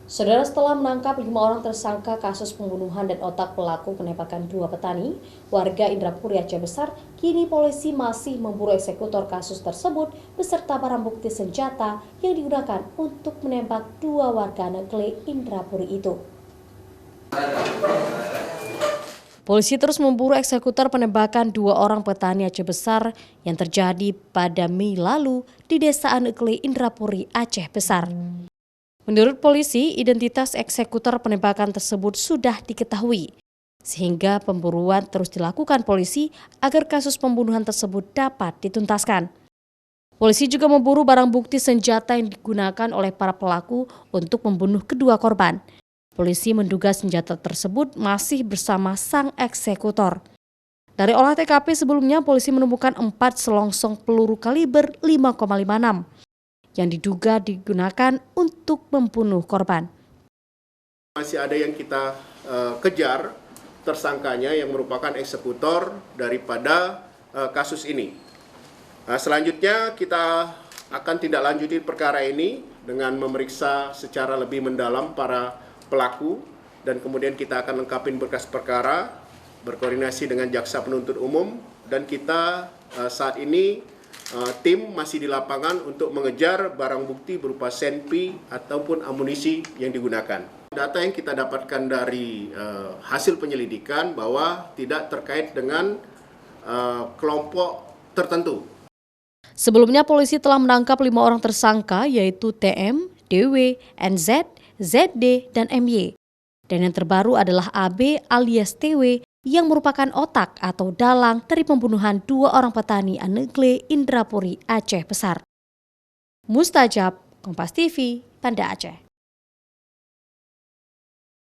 Saudara, setelah menangkap 5 orang tersangka kasus pembunuhan dan otak pelaku penembakan 2 petani warga Indrapuri Aceh Besar, kini polisi masih memburu eksekutor kasus tersebut beserta barang bukti senjata yang digunakan untuk menembak 2 warga negeri Indrapuri itu. Polisi terus memburu eksekutor penembakan 2 orang petani Aceh Besar yang terjadi pada Mei lalu di Desa Anekle, Indrapuri, Aceh Besar. Menurut polisi, identitas eksekutor penembakan tersebut sudah diketahui, sehingga pemburuan terus dilakukan polisi agar kasus pembunuhan tersebut dapat dituntaskan. Polisi juga memburu barang bukti senjata yang digunakan oleh para pelaku untuk membunuh kedua korban. Polisi menduga senjata tersebut masih bersama sang eksekutor. Dari olah TKP sebelumnya, polisi menemukan 4 selongsong peluru kaliber 5,56. yang diduga digunakan untuk membunuh korban. Masih ada yang kita kejar tersangkanya yang merupakan eksekutor daripada kasus ini. Selanjutnya kita akan tindak lanjuti perkara ini dengan memeriksa secara lebih mendalam para pelaku dan kemudian kita akan lengkapin berkas perkara, berkoordinasi dengan jaksa penuntut umum, dan kita saat ini tim masih di lapangan untuk mengejar barang bukti berupa senpi ataupun amunisi yang digunakan. Data yang kita dapatkan dari hasil penyelidikan bahwa tidak terkait dengan kelompok tertentu. Sebelumnya polisi telah menangkap 5 orang tersangka yaitu TM, DW, NZ, ZD, dan MY. Dan yang terbaru adalah AB alias TW yang merupakan otak atau dalang dari pembunuhan 2 orang petani Anekle, Indrapuri, Aceh Besar. Mustajab, Kompas TV, Banda Aceh.